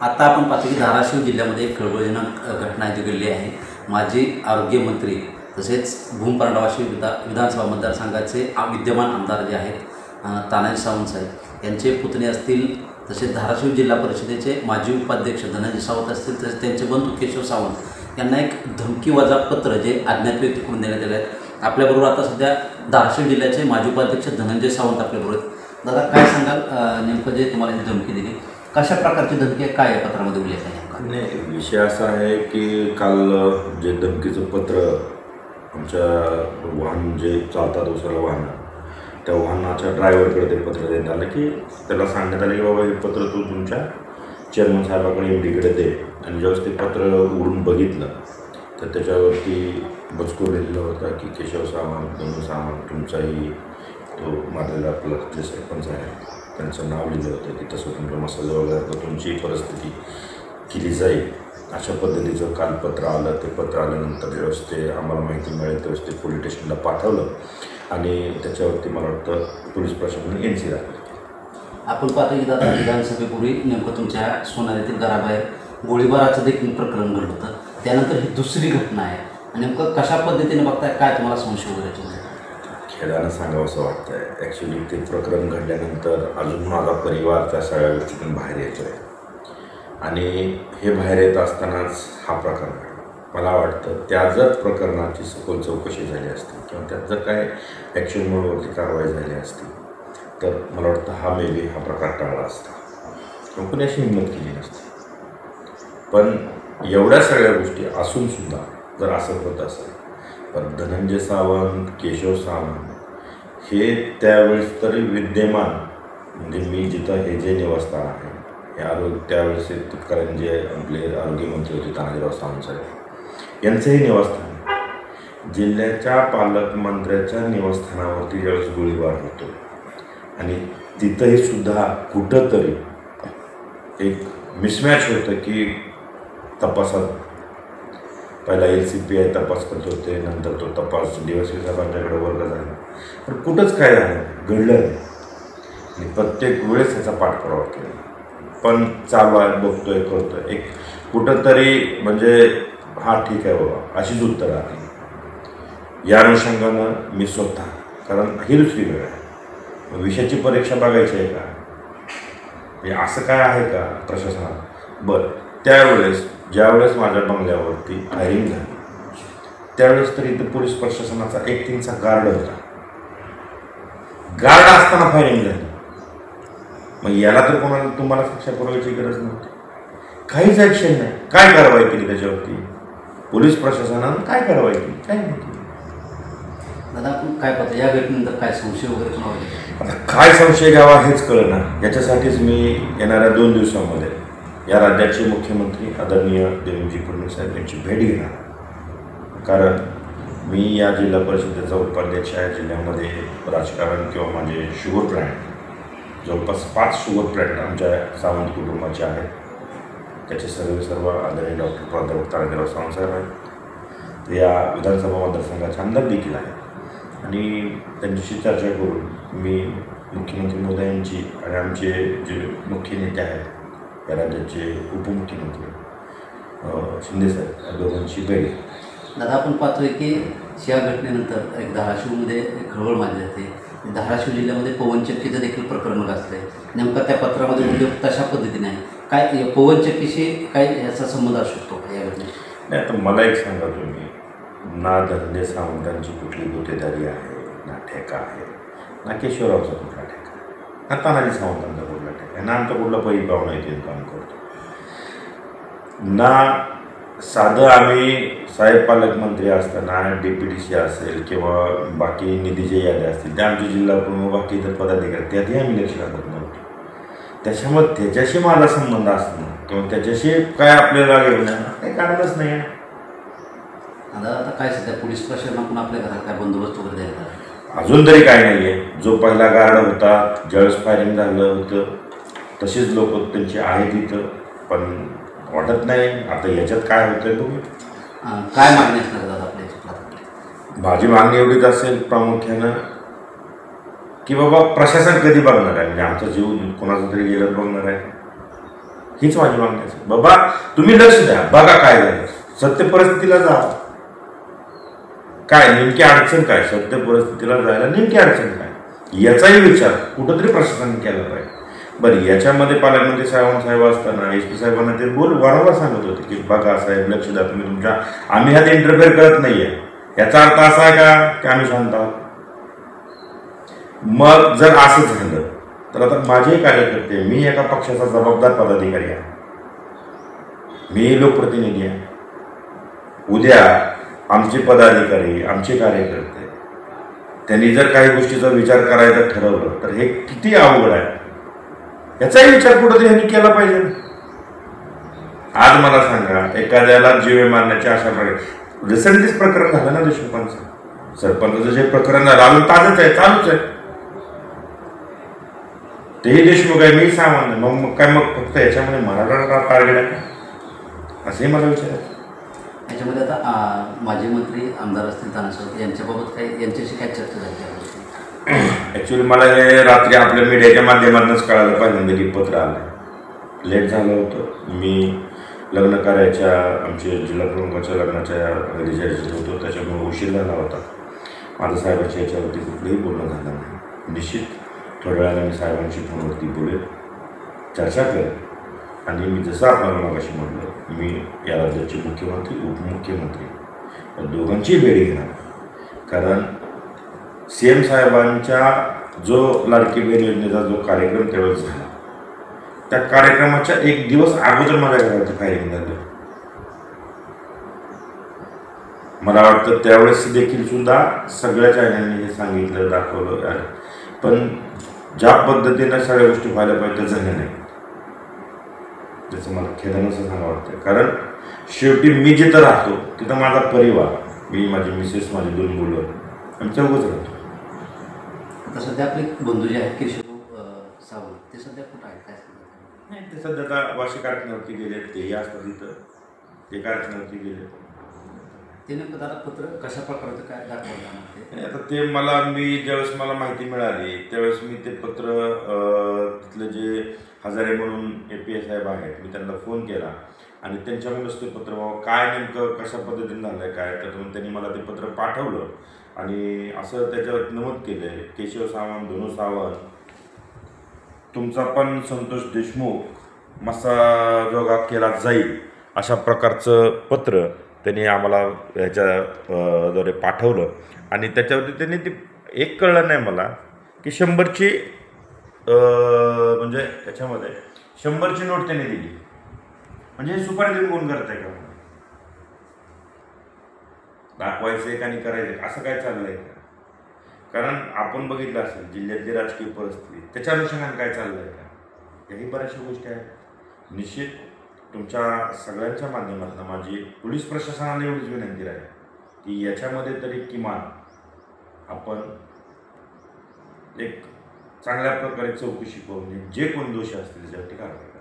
आता आपण पाहतो की धाराशिव जिल्ह्यामध्ये एक खळबळजनक घटना इथे घडली आहे। माजी आरोग्यमंत्री तसेच भूम परंडावाशी विधानसभा मतदारसंघाचे विद्यमान आमदार जे आहेत तानाजी सावंत साहेब यांचे पुतणे असतील, तसेच धाराशिव जिल्हा परिषदेचे माजी उपाध्यक्ष धनंजय सावंत असतील, तसेच त्यांचे बंधू केशव सावंत यांना एक धमकीवजा पत्र जे अज्ञात व्यक्तीकडून देण्यात आले आहे। आपल्याबरोबर आता सध्या धाराशिव जिल्ह्याचे माजी उपाध्यक्ष धनंजय सावंत आपल्याबरोबर आहेत। दादा, काय सांगाल नेमकं जे तुम्हाला ही धमकी दिली, कशा प्रकारची धमकी आहे, काय आहे पत्रामध्ये उल्लेख आहे नेमका? नाही, विषय असा आहे की काल जे धमकीचं पत्र आमच्या वाहन जे चालतात दुसऱ्या वाहन त्या वाहनाच्या ड्रायव्हरकडे ते पत्र देण्यात आलं की त्याला सांगण्यात आलं की बाबा हे पत्र तू तुमच्या चेअरमन साहेबाकडे MDकडे दे। आणि ज्यावेळेस ते पत्र उघडून बघितलं तर त्याच्यावरती मजकूर लिहिलेला होता की केशव सावंत, धनंजय सावंत, तुमचाही तो मारलेला आपला जे सरपंच आहे त्यांचं नाव लिहिलं होतं की तसं तुमच्या मसाला वगैरे तुमची परिस्थिती केली जाईल अशा पद्धतीचं काल पत्र आलं। ते पत्र आल्यानंतर ज्यावेळेस ते आम्हाला माहिती मिळेल त्यावेळेस ते पोलीस स्टेशनला पाठवलं आणि त्याच्यावरती मला वाटतं पोलीस प्रशासनाने NC दाखल। आपण पाहतो की दादा, विधानसभेपूर्वी नेमकं तुमच्या सोनार येथील घराबाहेर गोळीबाराचं देखील प्रकरण घडलं होतं, त्यानंतर ही दुसरी घटना आहे। नेमकं कशा पद्धतीने बघताय, काय तुम्हाला संशय वगैरे? खेळानं सांगावं असं वाटतंय। ॲक्च्युली ते प्रकरण घडल्यानंतर अजून माझा परिवार त्या सगळ्या गोष्टीतून बाहेर येतो आहे आणि हे बाहेर येत असतानाच हा प्रकार घडला। मला वाटतं त्या जर प्रकरणाची सखोल चौकशी झाली असती किंवा त्यात जर काय ॲक्शन मोडवरती कारवाई झाली असती तर मला वाटतं हा मेबी हा प्रकार टाळला असता किंवा कोणी अशी हिंमत केली नसती। पण एवढ्या सगळ्या गोष्टी असूनसुद्धा जर असं होत असेल तर धनंजय सावंत, केशव सावंत हे त्यावेळेस तरी विद्यमान, म्हणजे मी जिथं हे जे निवासस्थान आहे हे त्यावेळेस तत्कालीन जे आपले आरोग्यमंत्री होते तानाजीराव सावंत साहेब यांचंही निवासस्थान जिल्ह्याच्या पालकमंत्र्याच्या निवासस्थानावरती ज्यावेळेस गोळीबार होतो आणि तिथंही सुद्धा कुठंतरी एक मिसमॅच होतं की तपासात पहिला LCPI तपास करत होते, नंतर तो तपास DSP साहेबांच्याकडे वर्ग झाला, पण कुठंच काय झालं घडलं नाही आणि प्रत्येक वेळेस त्याचा पाठपुरावा केला। पण चालू आहे, बघतोय, करतोय, एक कुठंतरी म्हणजे हा ठीक आहे बाबा अशीच उत्तरं आली। या अनुषंगानं मी स्वतः, कारण ही दुसरी वेळ आहे, विषयाची परीक्षा बघायची आहे का, म्हणजे असं काय आहे का प्रशासनात? बरं, त्यावेळेस ज्यावेळेस माझ्या बंगल्यावरती फायरिंग झाली त्यावेळेस तरी इथं पोलीस प्रशासनाचा 1-3चा गार्ड होता, गार्ड असताना फायरिंग झाली। मग याला तर कोणाला तुम्हाला शिक्षा पुरवायची गरज नव्हती, काहीच ॲक्शन नाही। काय कारवाई केली त्याच्यावरती पोलीस प्रशासनानं? काय कारवाई केली? काय नाही केली। दादा, आपण काय पाहतो या घटनेनंतर काय संशय वगैरे तुम्हाला? आता काय संशय घ्यावा हेच कळणार। याच्यासाठीच मी येणाऱ्या 2 दिवसामध्ये या राज्याचे मुख्यमंत्री आदरणीय देवेंद्रजी फडणवीस साहेब यांची भेट घेणार, कारण मी या जिल्हा परिषदेचा उपाध्यक्ष आहे। जिल्ह्यामध्ये राजकारण किंवा माझे शुगर प्लॅन्ट जवळपास 5 शुगर प्लॅन्ट आमच्या सावंत कुटुंबाचे आहेत, त्याचे सर्व आदरणीय डॉक्टर प्राध्यापक तानाजीराव सावंत साहेब आहेत, या विधानसभा मतदारसंघाचे आमदार देखील आहेत आणि त्यांच्याशी चर्चा करून मी मुख्यमंत्री महोदयांची आणि आमचे जे मुख्य नेते आहेत या राज्याचे उपमुख्यमंत्री शिंदेसाहेब या दोघांची भेट। दादा, आपण पाहतोय की या घटनेनंतर एक धाराशिवमध्ये एक खळबळ माजली जाते। धाराशिव जिल्ह्यामध्ये पवनचक्कीचं देखील प्रकरण गाजलं आहे, नेमका त्या पत्रामध्ये उल्लेख तशा पद्धतीने आहे। काय पवनचक्कीशी काय याचा संबंध असू शकतो या घटनेत? नाही, आता मला एक सांगा तुम्ही, ना धनंजय सावंतांची कुठली गुत्तेदारी आहे, ना ठेका आहे, ना केशवरावचा कुठला ठेका आहे, ना तानाजी सावंतांचा कुठला ठेका आहे, ना आमचा कुठला पहिली पाहुणा इथे काम करतो, ना साधं आम्ही साहेब पालकमंत्री असताना DPTC असेल किंवा बाकी निधीच्या याद्या असतील त्या आमचे जिल्हा प्रमुख बाकी इतर पदाधिकारी त्यातही आम्ही लक्ष घालत नव्हतो। त्याच्यामुळे त्याच्याशी माझा संबंध असणं किंवा त्याच्याशी काय आपल्याला घेऊन काही कारणच नाही आहे। आता काय सध्या पोलीस प्रशासनाकडून आपल्या घरात काय बंदोबस्त वगैरे द्यायला आहे? अजून तरी काय नाही आहे। जो पहिला गार्ड होता ज्यावेळेस फायरिंग झालं होतं तसेच लोक त्यांची आहेत इथं, पण वाटत नाही आता याच्यात काय होतं आहे बघू। काय मागणी असणार दादा आपल्या? माझी मागणी एवढीच असेल प्रामुख्यानं की बाबा प्रशासन कधी बघणार आहे, म्हणजे आमचा जीव कोणाचा तरी गेलं बघणार आहे? हीच माझी मागणी असेल. बाबा तुम्ही लक्ष द्या, बघा काय झालं, सत्य परिस्थितीला जा, काय नेमकी अडचण काय, सत्य परिस्थितीला जायला नेमकी अडचण काय याचाही विचार कुठंतरी प्रशासनाने केला पाहिजे. बरं, याच्यामध्ये पालकमंत्री साहेब असताना SP साहेबांना ते वारंवार सांगत होते की बघा साहेब लक्ष द्या तुम्ही तुमच्या, आम्ही ह्यात इंटरफेअर करत नाहीये. याचा अर्थ असा आहे का की आम्ही शांत आहोत? मग जर असं झालं तर आता माझेही कार्यकर्ते, मी एका पक्षाचा जबाबदार पदाधिकारी आहे, मी लोकप्रतिनिधी आहे. उद्या आमचे पदाधिकारी, आमचे कार्यकर्ते त्यांनी जर काही गोष्टीचा विचार करायचा ठरवलं तर हे किती अवघड आहे याचाही विचार कुठंतरी ह्यांनी केला पाहिजे. आज मला सांगा, एखाद्याला जीवे मारण्याच्या अशा प्रकारे रिसेंटलीच प्रकरण झालं ना देशमुखांचं, सरपंचाचं जे प्रकरण झालं अजून ताजच आहे, चालूच आहे. तेही देशमुख आहे, मी सामान्य, मग काय मग फक्त याच्यामध्ये मराठा टार्गेट आहे असंही मला विचारायचं. याच्यामध्ये आता माजी मंत्री आमदार असतील तानाजी यांच्याबाबत काही, यांच्याशी काय चर्चा झाली? ॲक्च्युली मला हे रात्री आपल्या मीडियाच्या माध्यमातूनच कळालं पहिल्यांदा की पत्र आलं. लेट झालं होतं, मी लग्न कार्याच्या, आमचे जिल्हा प्रमुखाच्या लग्नाच्या घरीच्या होतो, त्याच्यामुळे उशीर झाला होता. माझं साहेबांच्या याच्यावरती कुठलंही बोलणं झालं नाही. निश्चित थोड्या वेळाला मी साहेबांशी फोनवरती बोलेल, चर्चा करेल. आणि मी जसं आपल्याला मगाशी म्हटलं, मी या राज्याचे मुख्यमंत्री, उपमुख्यमंत्री दोघांची भेट घेणार. कारण CM साहेबांच्या जो लाडकी बहीण योजनेचा जो कार्यक्रम त्यावेळेस झाला, त्या कार्यक्रमाच्या एक दिवस अगोदर माझ्या घरावरती फायरिंग झालं. मला वाटतं त्यावेळेस देखील सुद्धा सगळ्या चॅनलने हे सांगितलं, दाखवलं, पण ज्या पद्धतीनं सगळ्या गोष्टी व्हायला पाहिजे त्या झाल्या नाही. त्याचं मला खेदानं असं सांगा वाटतं. कारण शेवटी मी जिथं राहतो तिथं माझा परिवार, मी, माझी मिसेस, माझी 2 मुलं, आम्ही चौघच राहतो. आता सध्या आपले बंधू जे आहेत केशव सावंत, ते सध्या कुठं आहेत, काय सांगतात? नाही, ते सध्या आता वाशी कारखान्यावरती गेले, तेही असतात तिथं, ते कारखान्यावरती गेले. ते नेमकं दादा पत्र कशा प्रकारचं काय दाखवलं? आता ते मला, मी ज्यावेळेस मला माहिती मिळाली त्यावेळेस मी ते पत्र, तिथले जे हजारे म्हणून APS साहेब आहेत, मी त्यांना फोन केला आणि त्यांच्यामुळेच ते पत्र, बाबा काय नेमकं कशा पद्धतीने झालं आहे काय, त्यातून त्यांनी मला ते पत्र पाठवलं आणि असं त्याच्यावर नमूद केलं आहे, केशव सावंत, धनु सावंत, तुमचा पण संतोष देशमुख मसाजोगा केला जाईल अशा प्रकारचं पत्र त्यांनी आम्हाला ह्याच्याद्वारे पाठवलं. आणि त्याच्यावरती त्यांनी ते एक कळलं नाही मला की 100ची म्हणजे त्याच्यामध्ये 100ची नोट त्यांनी दिली. म्हणजे सुपारी देऊन कोण करत आहे का? दाखवायचं एक आणि करायचं असं काय चाललंय का? कारण आपण बघितलं असेल जिल्ह्यातली राजकीय परिस्थिती, त्याच्या अनुषंगाने काय चाललंय का, याही बऱ्याचशा गोष्टी आहेत. निश्चित तुमच्या सगळ्यांच्या माध्यमातून माझी पोलीस प्रशासनाला एवढीच विनंती राहील की याच्यामध्ये तरी किमान आपण एक चांगल्या प्रकारे चौकशी करून जे कोण दोषी असतील त्याच्यावरती कारवाई करा.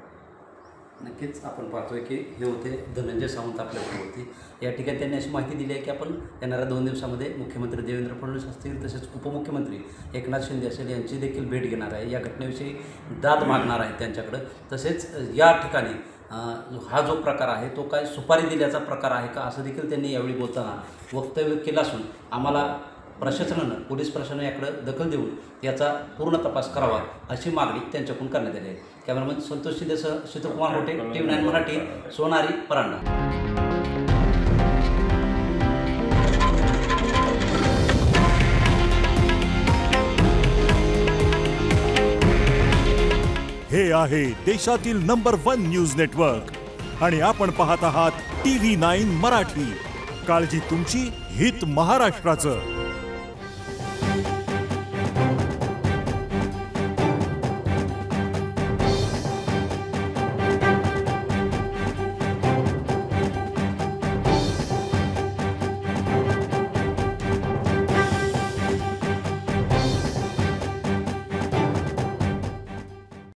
नक्कीच आपण पाहतोय की हे होते धनंजय सावंत आपल्याकडे होते. या ठिकाणी त्यांनी अशी माहिती दिली आहे की आपण येणाऱ्या 2 दिवसामध्ये मुख्यमंत्री देवेंद्र फडणवीस असतील, तसेच उपमुख्यमंत्री एकनाथ शिंदे असेल यांची देखील भेट घेणार आहे. या घटनेविषयी दाद मागणार आहे त्यांच्याकडं. तसेच या ठिकाणी हा जो प्रकार आहे तो काय सुपारी दिल्याचा प्रकार आहे का असं देखील त्यांनी यावेळी बोलताना वक्तव्य केलं असून आम्हाला प्रशासनानं, पोलीस प्रशासनानं याकडे दखल देऊन याचा पूर्ण तपास करावा अशी मागणी त्यांच्याकडून करण्यात आली आहे. कॅमेरामन संतोष शिंदेसह शीतकुमार होटे, TV9 मराठी, सोनारी, परांडा. हे आहे देशातील नंबर 1 न्यूज नेटवर्क आणि आपण पाहत आहात TV9 मराठी. काळजी तुमची, हित महाराष्ट्राचं.